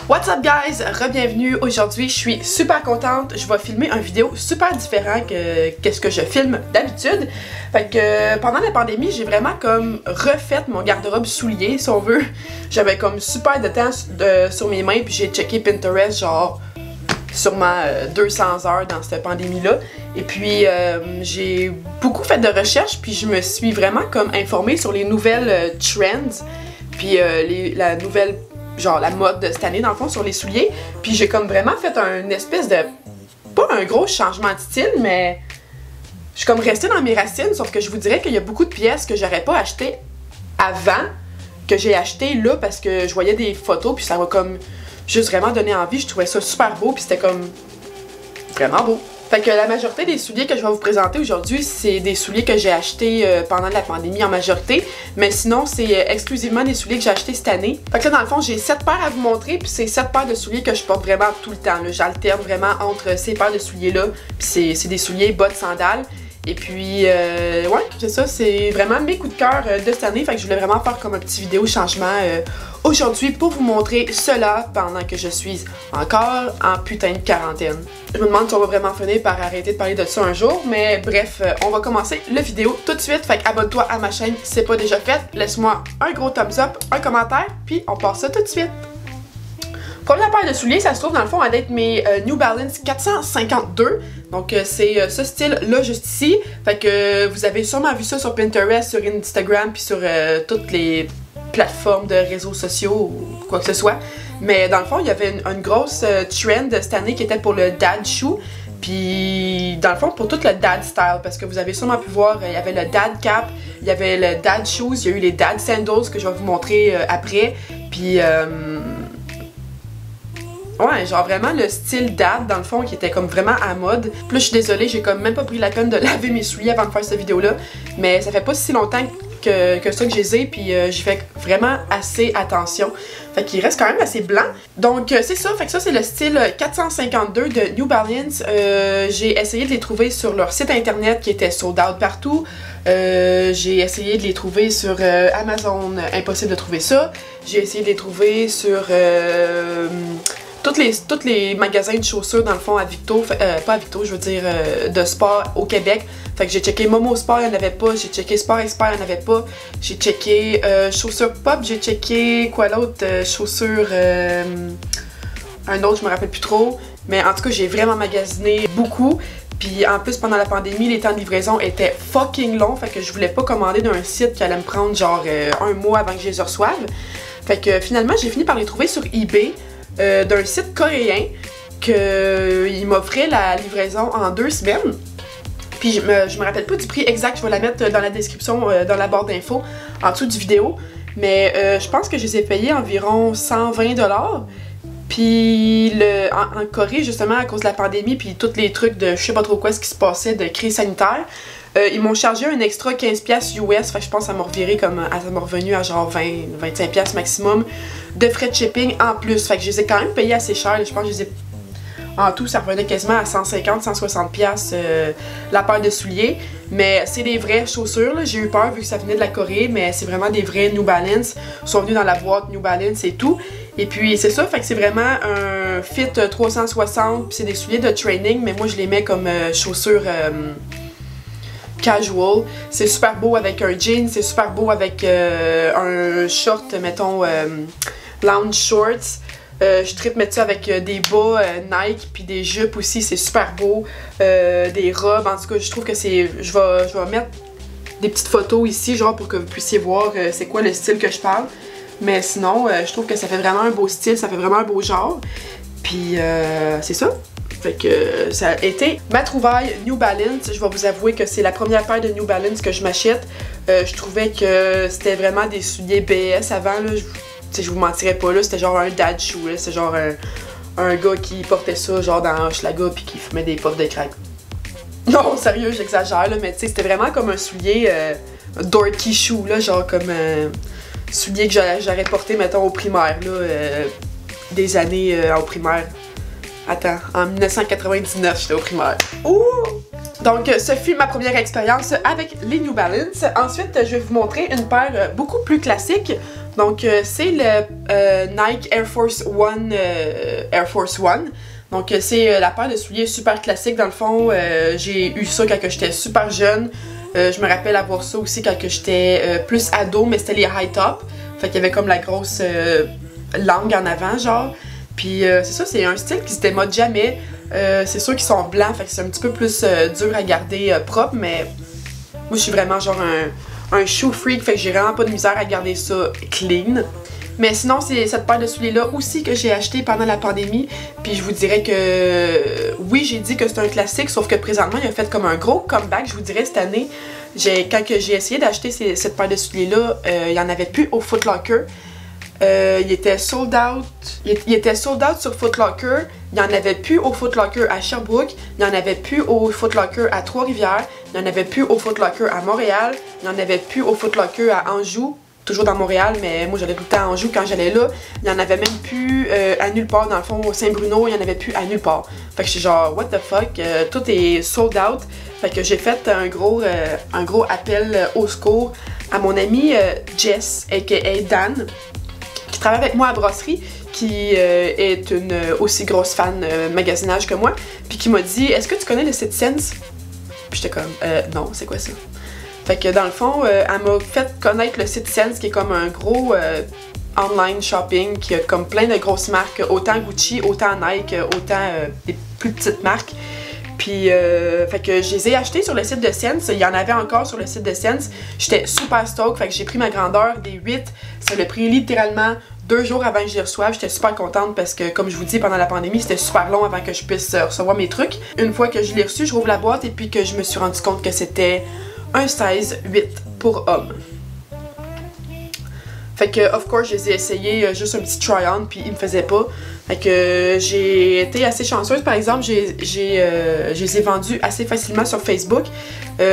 What's up guys, re-bienvenue. Aujourd'hui je suis super contente, je vais filmer une vidéo super différente que ce que je filme d'habitude. Fait que pendant la pandémie j'ai vraiment comme refait mon garde-robe soulier si on veut. J'avais comme super de temps sur mes mains puis j'ai checké Pinterest genre sûrement 200 heures dans cette pandémie-là. Et puis j'ai beaucoup fait de recherches puis je me suis vraiment comme informée sur les nouvelles trends puis la nouvelle genre la mode de cette année dans le fond sur les souliers. Puis j'ai comme vraiment fait un espèce de pas un gros changement de style mais je suis comme restée dans mes racines, sauf que je vous dirais qu'il y a beaucoup de pièces que j'aurais pas achetées avant que j'ai acheté là parce que je voyais des photos puis ça m'a comme juste vraiment donné envie. Je trouvais ça super beau puis c'était comme vraiment beau. Fait que la majorité des souliers que je vais vous présenter aujourd'hui, c'est des souliers que j'ai achetés pendant la pandémie en majorité. Mais sinon, c'est exclusivement des souliers que j'ai achetés cette année. Fait que là, dans le fond, j'ai 7 paires à vous montrer. Puis c'est 7 paires de souliers que je porte vraiment tout le temps. J'alterne vraiment entre ces paires de souliers-là. Puis c'est des souliers, bottes, sandales. Et puis, ouais, c'est ça, c'est vraiment mes coups de cœur de cette année. Fait que je voulais vraiment faire comme un petit vidéo changement aujourd'hui pour vous montrer cela pendant que je suis encore en putain de quarantaine. Je me demande si on va vraiment finir par arrêter de parler de ça un jour, mais bref, on va commencer la vidéo tout de suite. Fait qu'abonne-toi à ma chaîne si c'est pas déjà fait. Laisse-moi un gros thumbs up, un commentaire, puis on passe ça tout de suite. Première paire de souliers, ça se trouve dans le fond à être mes New Balance 452. Donc c'est ce style-là juste ici. Fait que vous avez sûrement vu ça sur Pinterest, sur Instagram, puis sur toutes les plateformes de réseaux sociaux ou quoi que ce soit. Mais dans le fond, il y avait une grosse trend cette année qui était pour le dad shoe. Puis dans le fond, pour tout le dad style, parce que vous avez sûrement pu voir, il y avait le dad cap, il y avait le dad shoes, il y a eu les dad sandals que je vais vous montrer après. Puis ouais, genre vraiment le style dad dans le fond qui était comme vraiment à mode. Puis là je suis désolée, j'ai comme même pas pris la peine de laver mes souliers avant de faire cette vidéo là. Mais ça fait pas si longtemps que ça que je les ai, puis j'y fais vraiment assez attention. Fait qu'il reste quand même assez blanc. Donc c'est ça, fait que ça c'est le style 452 de New Balance. J'ai essayé de les trouver sur leur site internet qui était sold out partout. J'ai essayé de les trouver sur Amazon, impossible de trouver ça. J'ai essayé de les trouver sur tous les magasins de chaussures dans le fond à Victo, pas à Victo, je veux dire de sport au Québec. Fait que j'ai checké Momo Sport, il n'y en avait pas. J'ai checké Sport Expert, il n'y en avait pas. J'ai checké chaussures pop, j'ai checké quoi l'autre, chaussures, un autre je me rappelle plus trop. Mais en tout cas j'ai vraiment magasiné beaucoup. Puis en plus pendant la pandémie, les temps de livraison étaient fucking longs. Fait que je voulais pas commander d'un site qui allait me prendre genre un mois avant que je les reçoive. Fait que finalement j'ai fini par les trouver sur eBay. D'un site coréen qu'il m'offrait la livraison en 2 semaines. Puis je me rappelle pas du prix exact, je vais la mettre dans la description, dans la barre d'infos, en dessous du vidéo. Mais je pense que je les ai payés environ 120$. Puis en Corée, justement, à cause de la pandémie, puis tous les trucs de je sais pas trop quoi, ce qui se passait de crise sanitaire, ils m'ont chargé un extra 15$ US, fait que je pense que ça m'a reviré comme, ça m'a revenu à genre 20-25$ maximum de frais de shipping en plus. Fait que je les ai quand même payés assez cher, je pense que je les ai, en tout ça revenait quasiment à 150-160$ la paire de souliers. Mais c'est des vraies chaussures, j'ai eu peur vu que ça venait de la Corée, mais c'est vraiment des vrais New Balance, ils sont venus dans la boîte New Balance et tout. Et puis c'est ça, fait que c'est vraiment un fit 360, puis c'est des souliers de training, mais moi je les mets comme chaussures casual. C'est super beau avec un jean, c'est super beau avec un short, mettons, lounge shorts. Je trippe mettre ça avec des bas Nike puis des jupes aussi, c'est super beau. Des robes, en tout cas je trouve que c'est... Je vais mettre des petites photos ici genre pour que vous puissiez voir c'est quoi le style que je parle. Mais sinon je trouve que ça fait vraiment un beau style, ça fait vraiment un beau genre. Puis c'est ça. Fait que ça a été ma trouvaille New Balance. Je vais vous avouer que c'est la première paire de New Balance que je m'achète. Je trouvais que c'était vraiment des souliers BS avant là. Je vous mentirais pas là, c'était genre un dad shoe, c'était genre un gars qui portait ça genre dans Hochelaga puis qui fumait des puffs de crack. Non, sérieux, j'exagère là, mais tu sais, c'était vraiment comme un soulier dorky shoe là, genre comme un soulier que j'aurais porté, mettons, au primaire là, des années au primaire. Attends, en 1999, j'étais au primaire. Ouh! Donc, ce fut ma première expérience avec les New Balance. Ensuite, je vais vous montrer une paire beaucoup plus classique. Donc c'est le Nike Air Force One Air Force One. Donc c'est la paire de souliers super classique dans le fond. J'ai eu ça quand j'étais super jeune. Je me rappelle avoir ça aussi quand j'étais plus ado, mais c'était les high top. Fait qu'il y avait comme la grosse langue en avant genre. Puis c'est ça, c'est un style qui se démode jamais. C'est sûr qu'ils sont blancs, fait que c'est un petit peu plus dur à garder propre, mais moi je suis vraiment genre un shoe freak, fait que j'ai vraiment pas de misère à garder ça clean. Mais sinon, c'est cette paire de souliers-là aussi que j'ai acheté pendant la pandémie. Puis je vous dirais que oui, j'ai dit que c'est un classique, sauf que présentement, il a fait comme un gros comeback, je vous dirais, cette année. Quand j'ai essayé d'acheter cette paire de souliers-là, il n'y en avait plus au Foot Locker. Il était sold out. Il était sold out sur Foot Locker. Il n'y en avait plus au Foot Locker à Sherbrooke. Il n'y en avait plus au Foot Locker à Trois-Rivières. Il n'y en avait plus au Foot Locker à Montréal. Il n'y en avait plus au Foot Locker à Anjou. Toujours dans Montréal, mais moi j'allais tout le temps à Anjou quand j'allais là. Il n'y en avait même plus à nulle part. Dans le fond, au Saint-Bruno, il n'y en avait plus à nulle part. Fait que j'étais genre, what the fuck, tout est sold out. Fait que j'ai fait un gros appel au secours à mon ami Jess, a.k.a. Dan, qui travaille avec moi à brasserie, qui est une aussi grosse fan magasinage que moi, puis qui m'a dit, est-ce que tu connais le site Sense? Puis j'étais comme, non, c'est quoi ça? Fait que dans le fond, elle m'a fait connaître le site Sense, qui est comme un gros online shopping, qui a comme plein de grosses marques, autant Gucci, autant Nike, autant des plus petites marques. Puis, fait que je les ai achetés sur le site de Sense. Il y en avait encore sur le site de Sense. J'étais super stoked, fait que j'ai pris ma grandeur des 8. Ça l'a pris littéralement 2 jours avant que je les reçoive. J'étais super contente parce que, comme je vous dis, pendant la pandémie, c'était super long avant que je puisse recevoir mes trucs. Une fois que je l'ai reçu, je rouvre la boîte et puis que je me suis rendu compte que c'était un size 8 pour homme. Fait que, of course, je les ai essayés juste un petit try-on, puis ils me faisaient pas. Fait que j'ai été assez chanceuse. Par exemple, je les ai vendus assez facilement sur Facebook.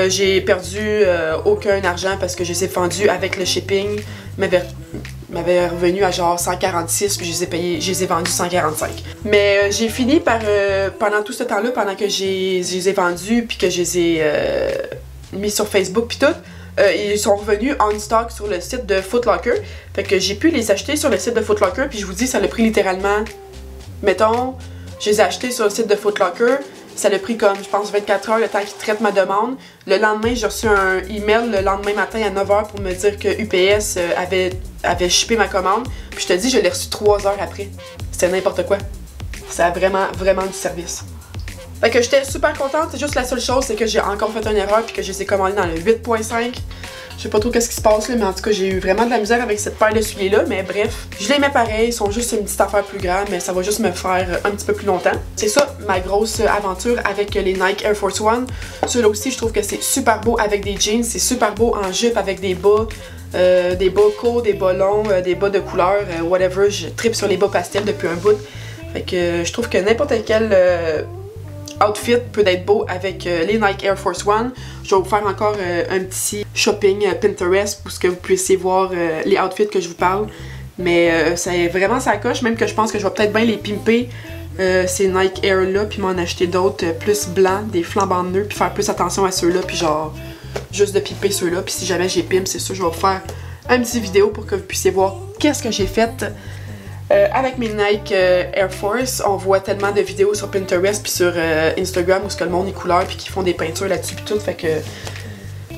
J'ai perdu aucun argent parce que je les ai vendus avec le shipping. M'avait revenu à genre 146, puis je les ai vendus 145. Mais j'ai fini par, pendant tout ce temps-là, pendant que je les ai vendus, puis que je les ai mis sur Facebook, puis tout, ils sont revenus on stock sur le site de Foot Locker. Fait que j'ai pu les acheter sur le site de Foot Locker, puis je vous dis, ça l'a pris littéralement, mettons, je les ai achetés sur le site de Foot Locker, ça l'a pris comme, je pense, 24 heures le temps qu'ils traitent ma demande. Le lendemain, j'ai reçu un email le lendemain matin à 9 h pour me dire que UPS avait shippé ma commande. Puis je te dis, je l'ai reçu 3 heures après. C'était n'importe quoi. Ça a vraiment, vraiment du service. Fait que j'étais super contente, c'est juste la seule chose, c'est que j'ai encore fait une erreur puis que je les ai commandés dans le 8.5. Je sais pas trop qu'est-ce qui se passe là, mais en tout cas j'ai eu vraiment de la misère avec cette paire de souliers là, mais bref. Je les mets pareil, ils sont juste une petite affaire plus grande, mais ça va juste me faire un petit peu plus longtemps. C'est ça ma grosse aventure avec les Nike Air Force One. Ceux-là aussi je trouve que c'est super beau avec des jeans, c'est super beau en jupe avec des bas courts, des bas longs, des bas de couleur, whatever. Je tripe sur les bas pastels depuis un bout. Fait que je trouve que n'importe quel outfit peut être beau avec les Nike Air Force One. Je vais vous faire encore un petit shopping Pinterest pour que vous puissiez voir les outfits que je vous parle. Mais c'est vraiment ça coche, même que je pense que je vais peut-être bien les pimper ces Nike Air là, puis m'en acheter d'autres plus blancs, des flambants de nœuds, puis faire plus attention à ceux-là, puis genre juste de pimper ceux-là. Puis si jamais j'ai pimpe, c'est sûr, je vais vous faire une petite vidéo pour que vous puissiez voir qu'est-ce que j'ai fait. Avec mes Nike Air Force, on voit tellement de vidéos sur Pinterest puis sur Instagram où ce que le monde est couleur puis qui font des peintures là-dessus puis tout, fait que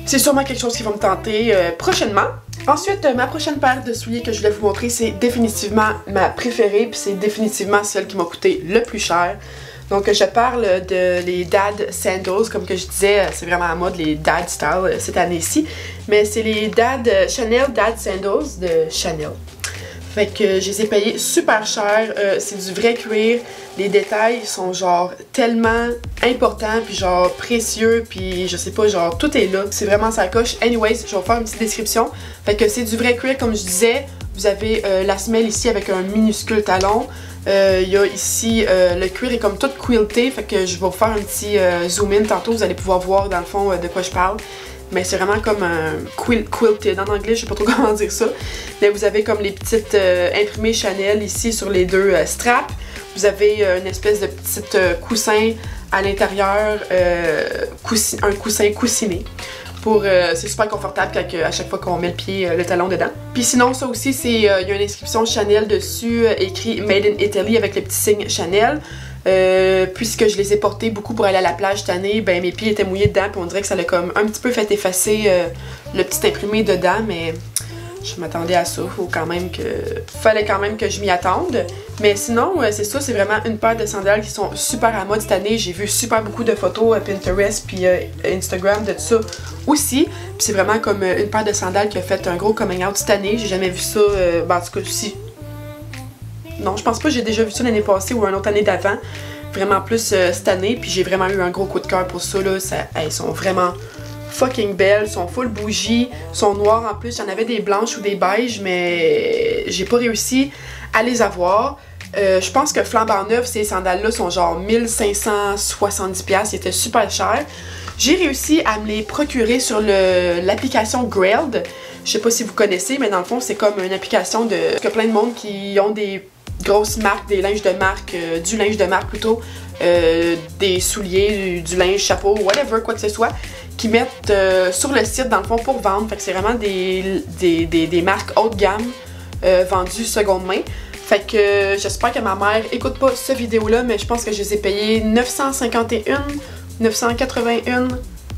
c'est sûrement quelque chose qui va me tenter prochainement. Ensuite, ma prochaine paire de souliers que je voulais vous montrer, c'est définitivement ma préférée puis c'est définitivement celle qui m'a coûté le plus cher. Donc je parle de les Dad Sandals, comme que je disais, c'est vraiment à mode les Dad Style cette année-ci, mais c'est les Chanel Dad Sandals de Chanel. Fait que je les ai payés super cher, c'est du vrai cuir, les détails sont genre tellement importants, puis genre précieux, puis je sais pas, genre tout est là, c'est vraiment ça coche. Anyways, je vais vous faire une petite description. Fait que c'est du vrai cuir comme je disais, vous avez la semelle ici avec un minuscule talon, il y a ici, le cuir est comme tout quilté, fait que je vais vous faire un petit zoom in tantôt, vous allez pouvoir voir dans le fond de quoi je parle. Mais c'est vraiment comme un quilted en anglais, je sais pas trop comment dire ça. Mais vous avez comme les petites imprimées Chanel ici sur les deux straps. Vous avez une espèce de petit coussin à l'intérieur, un coussin coussiné. C'est super confortable à chaque fois qu'on met le talon dedans. Puis sinon, ça aussi, c'est il y a une inscription Chanel dessus, écrit Made in Italy avec le petit signe Chanel. Puisque je les ai portés beaucoup pour aller à la plage cette année, ben mes pieds étaient mouillés dedans, puis on dirait que ça l'a comme un petit peu fait effacer le petit imprimé dedans, mais je m'attendais à ça, fallait quand même que je m'y attende. Mais sinon, c'est ça, c'est vraiment une paire de sandales qui sont super à mode cette année. J'ai vu super beaucoup de photos Pinterest puis Instagram de tout ça aussi. Puis c'est vraiment comme une paire de sandales qui a fait un gros coming out cette année. J'ai jamais vu ça, en tout cas, si. Non, je pense pas que j'ai déjà vu ça l'année passée ou une autre année d'avant. Vraiment plus cette année. Puis j'ai vraiment eu un gros coup de cœur pour ça, là. Elles sont vraiment fucking belles, sont full bougies, sont noires en plus. J'en avais des blanches ou des beiges, mais j'ai pas réussi à les avoir. Je pense que flambant neuf, ces sandales-là sont genre 1570$. Ils étaient super chers. J'ai réussi à me les procurer sur l'application Grailed. Je sais pas si vous connaissez, mais dans le fond, c'est comme une application de plein de monde qui ont des grosses marques, des linges de marque, du linge de marque plutôt, des souliers, du linge, chapeau, whatever, quoi que ce soit, qui mettent sur le site dans le fond pour vendre. Fait que c'est vraiment des marques haut de gamme vendues seconde main. Fait que j'espère que ma mère écoute pas cette vidéo-là, mais je pense que je les ai payées 951, 981.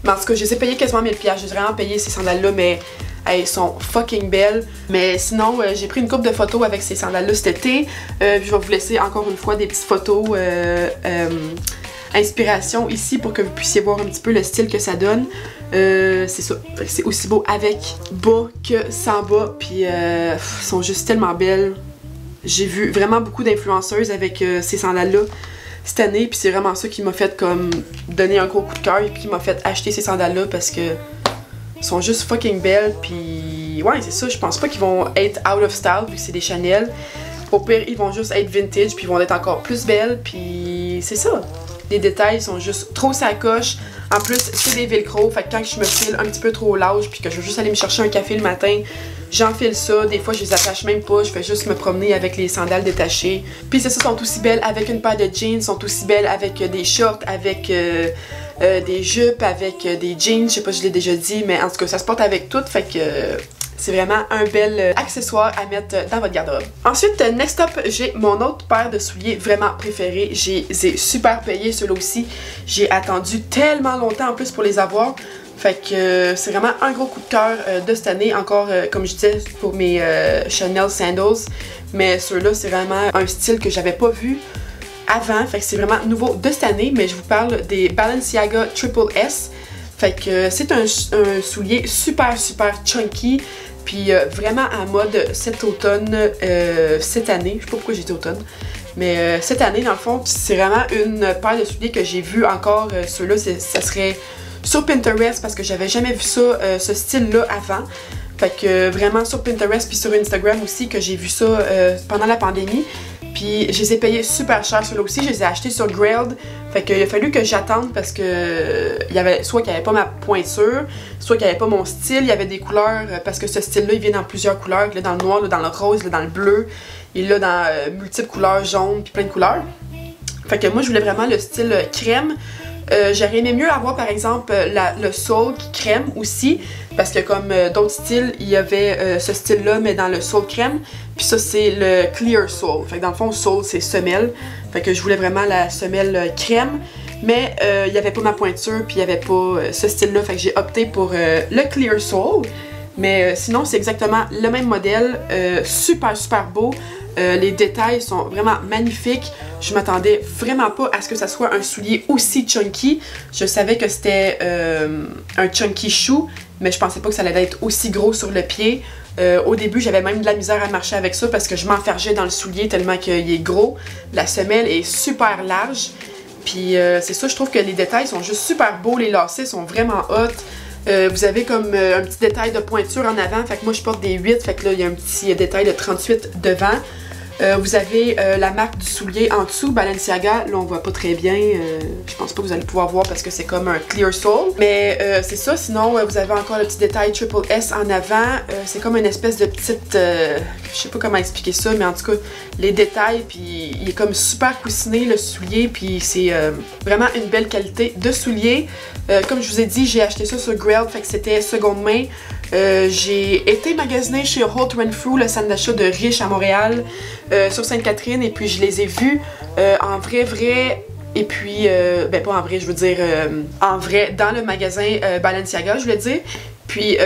Mais en tout cas, je les ai payées quasiment 1000$. J'ai vraiment payé ces sandales-là, mais elles sont fucking belles. Mais sinon, j'ai pris une couple de photos avec ces sandales-là cet été. Je vais vous laisser encore une fois des petites photos inspiration ici pour que vous puissiez voir un petit peu le style que ça donne. C'est ça. C'est aussi beau avec bas que sans bas. Puis, elles sont juste tellement belles. J'ai vu vraiment beaucoup d'influenceuses avec ces sandales-là cette année. Puis c'est vraiment ça qui m'a fait comme donner un gros coup de cœur et puis qui m'a fait acheter ces sandales-là parce que sont juste fucking belles, puis ouais, c'est ça, je pense pas qu'ils vont être out of style vu que c'est des Chanel. Au pire, ils vont juste être vintage, puis ils vont être encore plus belles, puis c'est ça. Les détails sont juste trop sacoches. En plus, c'est des velcro, fait que quand je me file un petit peu trop large, puis que je veux juste aller me chercher un café le matin, j'enfile ça. Des fois, je les attache même pas, je fais juste me promener avec les sandales détachées. Puis c'est ça, sont aussi belles avec une paire de jeans, sont aussi belles avec des shorts, avec des jupes, avec des jeans, je sais pas si je l'ai déjà dit, mais en tout cas ça se porte avec tout, fait que c'est vraiment un bel accessoire à mettre dans votre garde-robe. Ensuite, next up, j'ai mon autre paire de souliers vraiment préférés. J'ai super payé ceux-là aussi. J'ai attendu tellement longtemps en plus pour les avoir. Fait que c'est vraiment un gros coup de cœur de cette année. Encore, comme je disais, pour mes Chanel Sandals. Mais ceux-là, c'est vraiment un style que j'avais pas vu avant. Fait que c'est vraiment nouveau de cette année. Mais je vous parle des Balenciaga Triple S. Fait que c'est un soulier super chunky. Puis vraiment à mode cet automne, cette année. Je sais pas pourquoi j'ai dit automne. Mais cette année, dans le fond, c'est vraiment une paire de souliers que j'ai vu encore. Ceux-là, ça serait sur Pinterest parce que j'avais jamais vu ça, ce style-là avant. Fait que vraiment sur Pinterest puis sur Instagram aussi que j'ai vu ça pendant la pandémie. Puis je les ai payés super cher ceux-là aussi, je les ai achetés sur Grailed. Fait qu'il a fallu que j'attende parce que il y avait soit qu'il n'y avait pas ma pointure, soit qu'il n'y avait pas mon style, il y avait des couleurs parce que ce style-là il vient dans plusieurs couleurs, là, dans le noir, là, dans le rose, là, dans le bleu, il est là dans multiples couleurs, jaune puis plein de couleurs. Fait que moi je voulais vraiment le style crème. J'aurais aimé mieux avoir par exemple le sole qui crème aussi parce que comme d'autres styles il y avait ce style là mais dans le sole crème puis ça c'est le clear sole, fait que dans le fond sole c'est semelle, fait que je voulais vraiment la semelle crème mais il n'y avait pas ma pointure puis il n'y avait pas ce style là, fait que j'ai opté pour le clear sole mais sinon c'est exactement le même modèle, super beau. Les détails sont vraiment magnifiques. Je m'attendais vraiment pas à ce que ça soit un soulier aussi chunky. Je savais que c'était un chunky shoe, mais je pensais pas que ça allait être aussi gros sur le pied. Au début, j'avais même de la misère à marcher avec ça parce que je m'enfargeais dans le soulier tellement qu'il est gros. La semelle est super large. Puis c'est ça, je trouve que les détails sont juste super beaux. Les lacets sont vraiment hot. Vous avez comme un petit détail de pointure en avant, fait que moi je porte des 8, fait que là il y a un petit détail de 38 devant. Vous avez la marque du soulier en dessous, Balenciaga, là on voit pas très bien, je pense pas que vous allez pouvoir voir parce que c'est comme un clear sole. Mais c'est ça, sinon vous avez encore le petit détail Triple S en avant, c'est comme une espèce de petite, je sais pas comment expliquer ça, mais en tout cas les détails, puis il est comme super coussiné le soulier, puis c'est vraiment une belle qualité de soulier. Comme je vous ai dit, j'ai acheté ça sur Grailed, fait que c'était seconde main. J'ai été magasiner chez Holt Renfrew, le centre d'achat de Riche à Montréal, sur Sainte-Catherine, et puis je les ai vus en vrai, et puis, ben pas en vrai, je veux dire en vrai, dans le magasin Balenciaga, je voulais dire. Puis,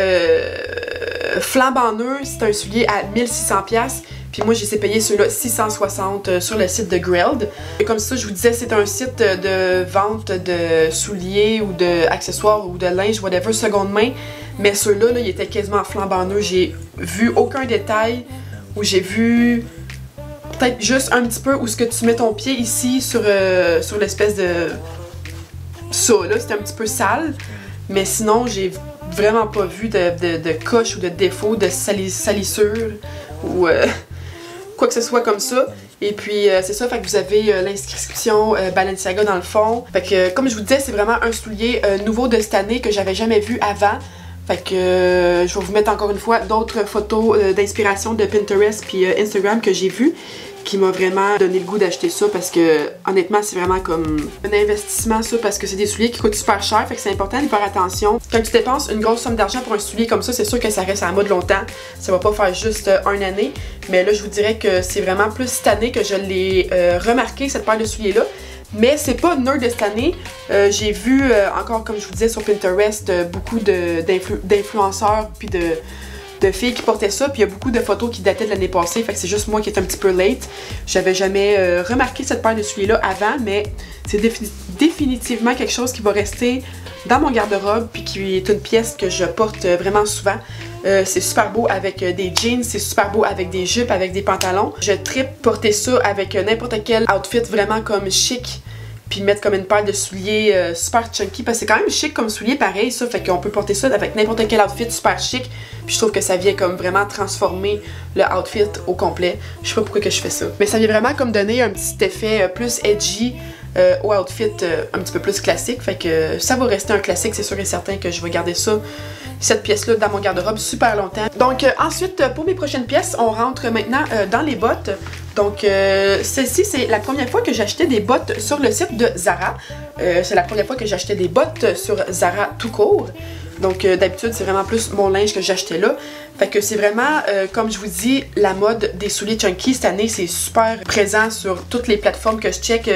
flambant neuf, c'est un soulier à 1600$. Puis moi, j'ai essayé de payer ceux-là 660 sur le site de Grailed. Et comme ça, je vous disais, c'est un site de vente de souliers ou d'accessoires ou de linge, whatever, seconde main. Mais ceux-là, là, ils étaient quasiment flambant neufs. J'ai vu aucun détail, ou j'ai vu peut-être juste un petit peu où ce que tu mets ton pied ici sur l'espèce de... Ça, là, c'était un petit peu sale. Mais sinon, j'ai vraiment pas vu de coche ou de défaut, de salissure ou quoi que ce soit comme ça. Et puis c'est ça, fait que vous avez l'inscription Balenciaga dans le fond. Fait que comme je vous disais, c'est vraiment un soulier nouveau de cette année que j'avais jamais vu avant. Fait que je vais vous mettre encore une fois d'autres photos d'inspiration de Pinterest puis Instagram que j'ai vues, qui m'a vraiment donné le goût d'acheter ça, parce que honnêtement c'est vraiment comme un investissement ça, parce que c'est des souliers qui coûtent super cher, fait que c'est important d'y faire attention. Quand tu dépenses une grosse somme d'argent pour un soulier comme ça, c'est sûr que ça reste à la mode longtemps, ça va pas faire juste une année, mais là je vous dirais que c'est vraiment plus cette année que je l'ai remarqué, cette paire de souliers là. Mais c'est pas nerd de cette année. J'ai vu encore, comme je vous disais sur Pinterest, beaucoup d'influenceurs puis de filles qui portaient ça, puis il y a beaucoup de photos qui dataient de l'année passée, fait que c'est juste moi qui est un petit peu late. J'avais jamais remarqué cette paire de souliers-là avant, mais c'est définitivement quelque chose qui va rester dans mon garde-robe, puis qui est une pièce que je porte vraiment souvent. C'est super beau avec des jeans, c'est super beau avec des jupes, avec des pantalons. Je trippe porter ça avec n'importe quel outfit vraiment comme chic, puis mettre comme une paire de souliers super chunky, parce que c'est quand même chic comme soulier pareil ça, fait qu'on peut porter ça avec n'importe quel outfit super chic, puis je trouve que ça vient comme vraiment transformer le outfit au complet. Je sais pas pourquoi que je fais ça, mais ça vient vraiment comme donner un petit effet plus edgy au outfit un petit peu plus classique, fait que ça va rester un classique, c'est sûr et certain que je vais garder ça, cette pièce-là, dans mon garde-robe super longtemps. Donc ensuite, pour mes prochaines pièces, on rentre maintenant dans les bottes. Donc celle-ci, c'est la première fois que j'achetais des bottes sur le site de Zara. C'est la première fois que j'achetais des bottes sur Zara tout court. Donc d'habitude, c'est vraiment plus mon linge que j'achetais là. Fait que c'est vraiment, comme je vous dis, la mode des souliers chunky cette année, c'est super présent sur toutes les plateformes que je check.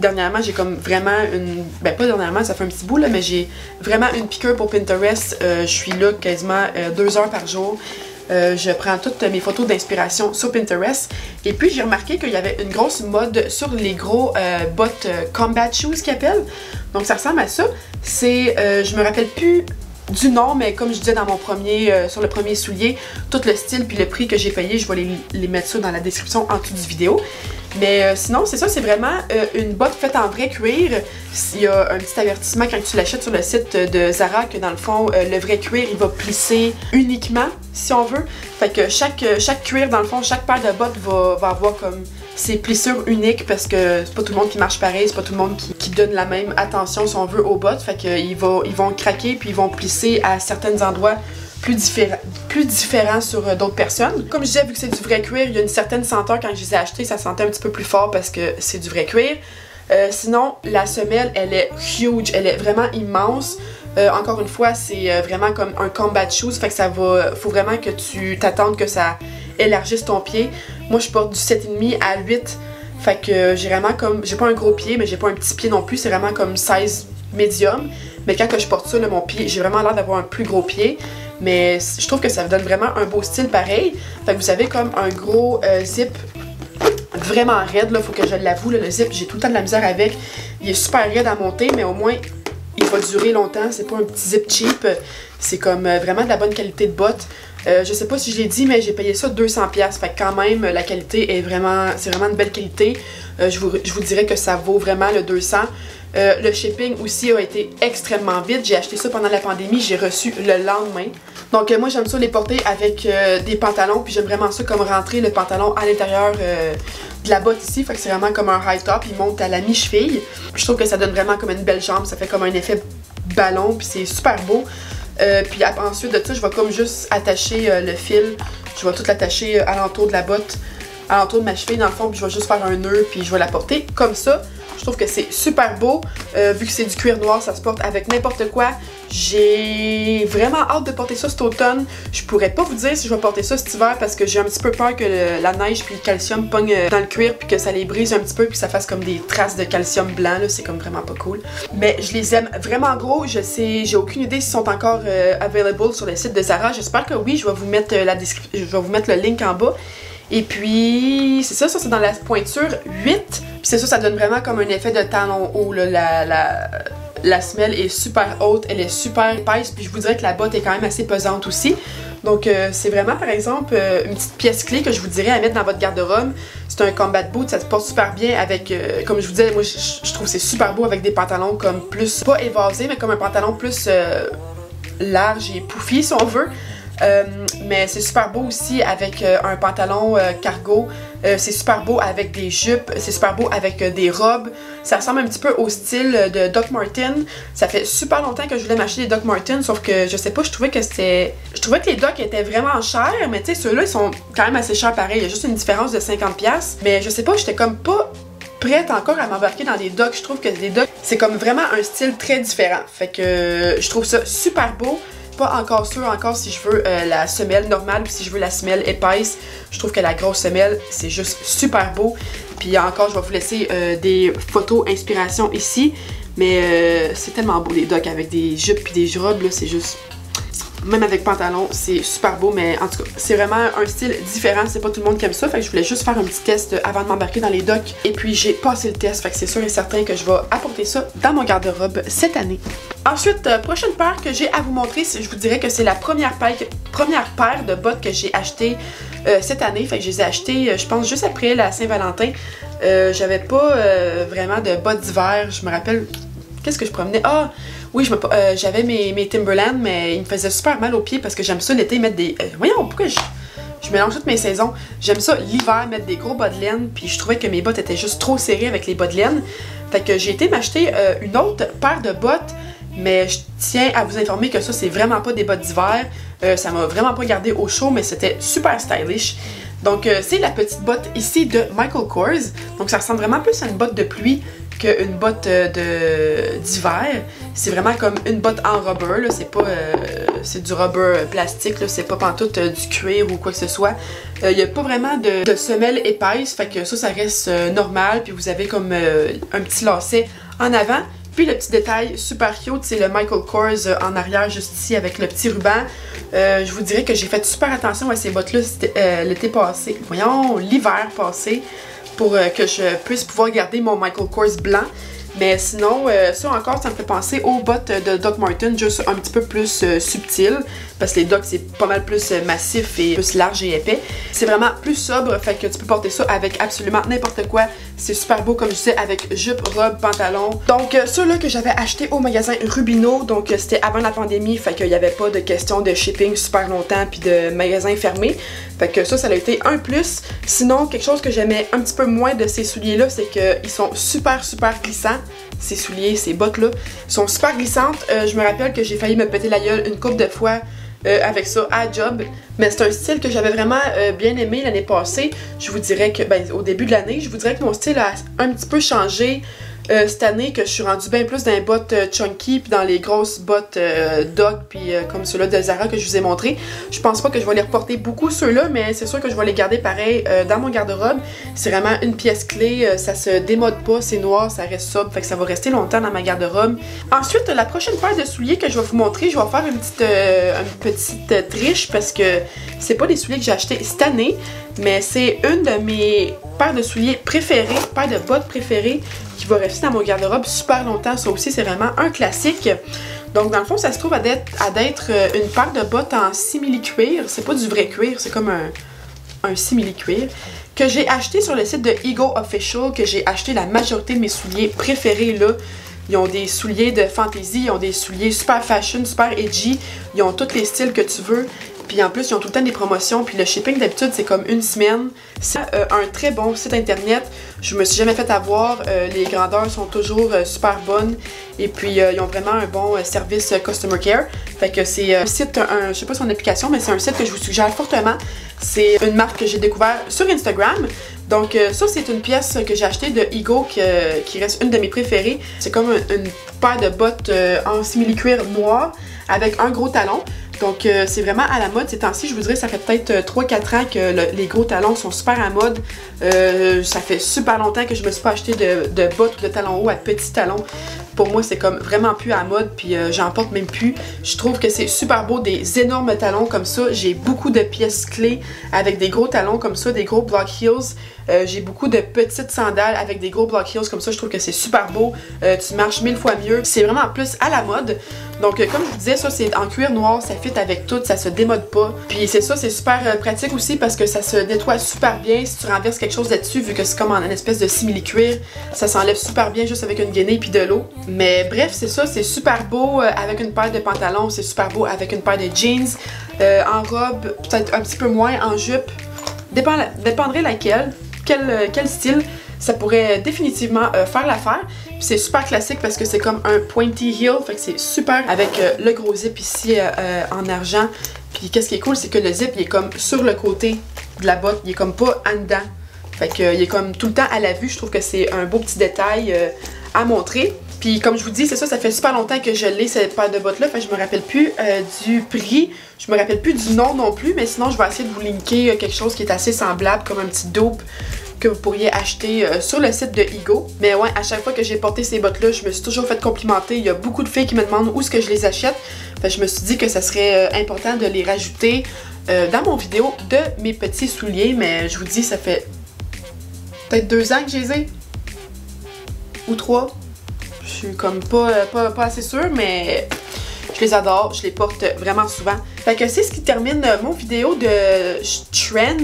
Dernièrement, j'ai comme vraiment une... Ben pas dernièrement, ça fait un petit bout là, mais j'ai vraiment une piqûre pour Pinterest. Je suis là quasiment 2 heures par jour. Je prends toutes mes photos d'inspiration sur Pinterest. Et puis j'ai remarqué qu'il y avait une grosse mode sur les gros bottes combat shoes qu'ils appellent. Donc ça ressemble à ça. C'est, je me rappelle plus du nom, mais comme je disais dans mon sur le premier soulier, tout le style puis le prix que j'ai payé, je vais les mettre ça dans la description en dessous du vidéo. Mais sinon, c'est ça, c'est vraiment une botte faite en vrai cuir. Il y a un petit avertissement quand tu l'achètes sur le site de Zara que dans le fond, le vrai cuir, il va plisser uniquement, si on veut. Fait que chaque cuir, dans le fond, chaque paire de bottes va avoir comme ses plissures uniques, parce que c'est pas tout le monde qui marche pareil, c'est pas tout le monde qui donne la même attention, si on veut, aux bottes. Fait qu'ils vont craquer puis ils vont plisser à certains endroits plus différents sur d'autres personnes. Comme je disais, vu que c'est du vrai cuir, il y a une certaine senteur. Quand je les ai achetés, ça sentait un petit peu plus fort parce que c'est du vrai cuir. Sinon, la semelle, elle est huge, elle est vraiment immense. Encore une fois, c'est vraiment comme un combat shoes, fait que faut vraiment que tu t'attendes que ça élargisse ton pied. Moi, je porte du 7,5 à 8, fait que j'ai vraiment comme, j'ai pas un gros pied, mais j'ai pas un petit pied non plus, c'est vraiment comme size medium. Mais quand que je porte ça, là, mon pied, j'ai vraiment l'air d'avoir un plus gros pied. Mais je trouve que ça donne vraiment un beau style pareil. Fait que vous avez comme un gros zip vraiment raide, là, faut que je l'avoue, le zip, j'ai tout le temps de la misère avec. Il est super raide à monter, mais au moins, il va durer longtemps. C'est pas un petit zip cheap, c'est comme vraiment de la bonne qualité de botte. Je sais pas si je l'ai dit, mais j'ai payé ça 200$. Fait que quand même, la qualité est vraiment, c'est vraiment une belle qualité. Je vous dirais que ça vaut vraiment le 200$. Le shipping aussi a été extrêmement vite. J'ai acheté ça pendant la pandémie, j'ai reçu le lendemain. Donc moi j'aime ça les porter avec des pantalons, puis j'aime vraiment ça comme rentrer le pantalon à l'intérieur de la botte ici. Fait que c'est vraiment comme un high top, il monte à la mi-cheville. Je trouve que ça donne vraiment comme une belle jambe, ça fait comme un effet ballon, puis c'est super beau. Puis ensuite de ça, je vais comme juste attacher le fil. Je vais tout l'attacher alentour de la botte alentour de ma cheville dans le fond, puis je vais juste faire un nœud, puis je vais la porter comme ça. Je trouve que c'est super beau. Vu que c'est du cuir noir, ça se porte avec n'importe quoi. J'ai vraiment hâte de porter ça cet automne. Je pourrais pas vous dire si je vais porter ça cet hiver parce que j'ai un petit peu peur que la neige puis le calcium pogne dans le cuir puis que ça les brise un petit peu puis que ça fasse comme des traces de calcium blanc. C'est comme vraiment pas cool. Mais je les aime vraiment gros. Je sais, j'ai aucune idée s'ils sont encore available sur le site de Zara. J'espère que oui. Je vais vous mettre je vais vous mettre le link en bas. Et puis, c'est ça c'est dans la pointure 8. Puis c'est ça donne vraiment comme un effet de talon haut. Là. La semelle est super haute, elle est super épaisse. Puis je vous dirais que la botte est quand même assez pesante aussi. Donc c'est vraiment, par exemple, une petite pièce clé que je vous dirais à mettre dans votre garde-robe. C'est un combat boot, ça se porte super bien avec, comme je vous disais, moi je trouve que c'est super beau avec des pantalons comme plus, pas évasés, mais comme un pantalon plus large et pouffi si on veut. Mais c'est super beau aussi avec un pantalon cargo, c'est super beau avec des jupes, c'est super beau avec des robes. Ça ressemble un petit peu au style de Doc Martin. Ça fait super longtemps que je voulais m'acheter des Doc Martin, sauf que je sais pas, je trouvais que les Doc étaient vraiment chers, mais tu sais, ceux-là ils sont quand même assez chers pareil. Il y a juste une différence de 50$. Mais je sais pas, j'étais comme pas prête encore à m'embarquer dans des Doc. Je trouve que les Doc, c'est comme vraiment un style très différent. Fait que je trouve ça super beau. Pas encore sûr si je veux la semelle normale ou si je veux la semelle épaisse. Je trouve que la grosse semelle, c'est juste super beau. Puis encore, je vais vous laisser des photos inspiration ici. Mais c'est tellement beau les Docs avec des jupes puis des robes, là, c'est juste... Même avec pantalon, c'est super beau, mais en tout cas, c'est vraiment un style différent. C'est pas tout le monde qui aime ça, fait que je voulais juste faire un petit test avant de m'embarquer dans les Docs. Et puis j'ai passé le test, fait que c'est sûr et certain que je vais apporter ça dans mon garde-robe cette année. Ensuite, prochaine paire que j'ai à vous montrer, je vous dirais que c'est la première paire de bottes que j'ai achetées cette année. Fait que je les ai achetées, je pense, juste après la Saint-Valentin. J'avais pas vraiment de bottes d'hiver, je me rappelle... Qu'est-ce que je promenais? Ah! Oui, j'avais mes Timberland, mais ils me faisaient super mal aux pieds parce que j'aime ça l'été mettre des... voyons, pourquoi je mélange toutes mes saisons. J'aime ça l'hiver mettre des gros bas de laine, puis je trouvais que mes bottes étaient juste trop serrées avec les bas de laine. Fait que j'ai été m'acheter une autre paire de bottes, mais je tiens à vous informer que ça, c'est vraiment pas des bottes d'hiver. Ça m'a vraiment pas gardé au chaud, mais c'était super stylish. Donc, c'est la petite botte ici de Michael Kors. Donc, ça ressemble vraiment plus à une botte de pluie qu'une botte d'hiver. C'est vraiment comme une botte en rubber, c'est pas c'est du rubber plastique, c'est pas pantoute du cuir ou quoi que ce soit. Il n'y a pas vraiment de semelle épaisse, fait que ça reste normal, puis vous avez comme un petit lacet en avant. Puis le petit détail super cute, c'est le Michael Kors en arrière juste ici avec le petit ruban. Je vous dirais que j'ai fait super attention à ces bottes-là l'été passé, voyons, l'hiver passé, pour que je puisse pouvoir garder mon Michael Kors blanc. Mais sinon, ça encore, ça me fait penser aux bottes de Doc Martin, juste un petit peu plus subtil, parce que les Doc, c'est pas mal plus massif et plus large et épais. C'est vraiment plus sobre, fait que tu peux porter ça avec absolument n'importe quoi. C'est super beau, comme je disais, avec jupe, robe, pantalon. Donc, ceux-là que j'avais acheté au magasin Rubino, donc c'était avant la pandémie, fait qu'il n'y avait pas de question de shipping super longtemps, puis de magasins fermés. Fait que ça a été un plus. Sinon, quelque chose que j'aimais un petit peu moins de ces souliers-là, c'est qu'ils sont super glissants. Ces souliers, ces bottes-là sont super glissantes. Je me rappelle que j'ai failli me péter la gueule une couple de fois avec ça à job. Mais c'est un style que j'avais vraiment bien aimé l'année passée. Je vous dirais que, au début de l'année, je vous dirais que mon style a un petit peu changé. Cette année que je suis rendue bien plus dans les bottes chunky puis dans les grosses bottes Doc puis comme ceux-là de Zara que je vous ai montré. Je pense pas que je vais les reporter beaucoup ceux-là, mais c'est sûr que je vais les garder pareil dans mon garde-robe. C'est vraiment une pièce clé, ça se démode pas, c'est noir, ça reste sobre, fait que ça va rester longtemps dans ma garde-robe. Ensuite, la prochaine paire de souliers que je vais vous montrer, je vais faire une petite triche parce que c'est pas des souliers que j'ai achetés cette année, mais c'est une de mes paires de souliers préférées, paire de bottes préférées qui va rester dans mon garde-robe super longtemps. Ça aussi, c'est vraiment un classique. Donc, dans le fond, ça se trouve à d'être une paire de bottes en simili-cuir. C'est pas du vrai cuir, c'est comme un simili-cuir que j'ai acheté sur le site de Ego Official, que j'ai acheté la majorité de mes souliers préférés là. Ils ont des souliers de fantasy, ils ont des souliers super fashion, super edgy. Ils ont tous les styles que tu veux. Puis en plus, ils ont tout le temps des promotions. Puis le shipping, d'habitude, c'est comme une semaine. C'est un très bon site internet. Je me suis jamais fait avoir. Les grandeurs sont toujours super bonnes. Et puis, ils ont vraiment un bon service Customer Care. Fait que c'est un site, je sais pas son application, mais c'est un site que je vous suggère fortement. C'est une marque que j'ai découvert sur Instagram. Donc ça, c'est une pièce que j'ai achetée de Ego qui reste une de mes préférées. C'est comme une paire de bottes en simili-cuir noir avec un gros talon. Donc c'est vraiment à la mode ces temps-ci. Je vous dirais, ça fait peut-être 3-4 ans que les gros talons sont super à mode. Ça fait super longtemps que je me suis pas acheté de bottes ou de talons hauts à petits talons. Pour moi, c'est comme vraiment plus à mode, puis j'en porte même plus. Je trouve que c'est super beau, des énormes talons comme ça. J'ai beaucoup de pièces clés avec des gros talons comme ça, des gros block heels. J'ai beaucoup de petites sandales avec des gros block heels comme ça. Je trouve que c'est super beau. Tu marches 1000 fois mieux. C'est vraiment en plus à la mode. Donc comme je vous disais, ça c'est en cuir noir, ça fit avec tout, ça se démode pas. Puis c'est ça, c'est super pratique aussi parce que ça se nettoie super bien. Si tu renverses quelque chose là-dessus, vu que c'est comme en une espèce de simili-cuir, ça s'enlève super bien juste avec une guenille puis de l'eau. Mais bref, c'est ça, c'est super beau avec une paire de pantalons, c'est super beau avec une paire de jeans. En robe, peut-être un petit peu moins, en jupe. Dépendrait laquelle, quel style. Ça pourrait définitivement faire l'affaire. C'est super classique parce que c'est comme un pointy heel, fait que c'est super avec le gros zip ici en argent. Puis qu'est-ce qui est cool, c'est que le zip il est comme sur le côté de la botte, il est comme pas en dedans. Fait que il est comme tout le temps à la vue. Je trouve que c'est un beau petit détail à montrer. Puis comme je vous dis, c'est ça, ça fait super longtemps que je l'ai cette paire de bottes-là, fait que je me rappelle plus du prix, je me rappelle plus du nom non plus, mais sinon je vais essayer de vous linker quelque chose qui est assez semblable, comme un petit dupe que vous pourriez acheter sur le site de Ego. Mais ouais, à chaque fois que j'ai porté ces bottes-là, je me suis toujours fait complimenter. Il y a beaucoup de filles qui me demandent où est-ce que je les achète. Fait que je me suis dit que ça serait important de les rajouter dans mon vidéo de mes petits souliers, mais je vous dis, ça fait peut-être 2 ans que je les ai. Ou 3. Je suis comme pas assez sûre, mais je les adore, je les porte vraiment souvent. Fait que c'est ce qui termine mon vidéo de Trends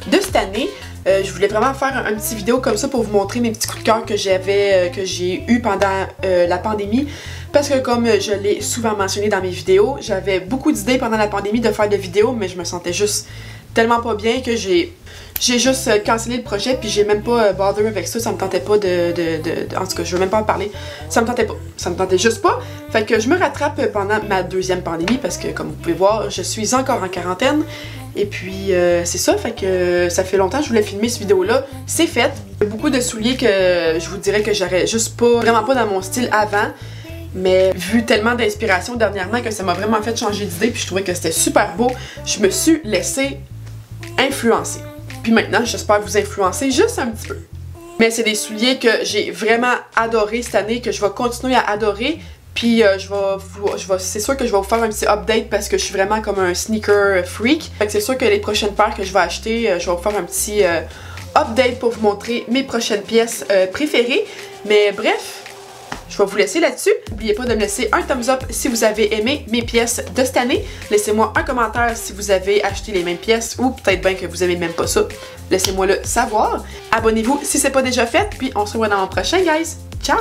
de cette année. Je voulais vraiment faire un petit vidéo comme ça pour vous montrer mes petits coups de cœur que j'ai eu pendant la pandémie. Parce que comme je l'ai souvent mentionné dans mes vidéos, j'avais beaucoup d'idées pendant la pandémie de faire des vidéos, mais je me sentais juste tellement pas bien que j'ai juste cancellé le projet, puis j'ai même pas bother avec ça me tentait pas en tout cas, je veux même pas en parler, ça me tentait juste pas, fait que je me rattrape pendant ma deuxième pandémie, parce que comme vous pouvez voir, je suis encore en quarantaine, et puis c'est ça, fait que ça fait longtemps que je voulais filmer cette vidéo-là, c'est fait. Il y a beaucoup de souliers que je vous dirais que j'aurais juste vraiment pas dans mon style avant, mais vu tellement d'inspiration dernièrement que ça m'a vraiment fait changer d'idée, puis je trouvais que c'était super beau, je me suis laissée influencer. Puis maintenant, j'espère vous influencer juste un petit peu. Mais c'est des souliers que j'ai vraiment adoré cette année, que je vais continuer à adorer. Puis c'est sûr que je vais vous faire un petit update parce que je suis vraiment comme un sneaker freak. Fait que c'est sûr que les prochaines paires que je vais acheter, je vais vous faire un petit update pour vous montrer mes prochaines pièces préférées. Mais bref, je vais vous laisser là-dessus. N'oubliez pas de me laisser un thumbs up si vous avez aimé mes pièces de cette année. Laissez-moi un commentaire si vous avez acheté les mêmes pièces ou peut-être bien que vous aimez même pas ça. Laissez-moi le savoir. Abonnez-vous si c'est pas déjà fait. Puis on se revoit dans mon prochain, guys. Ciao!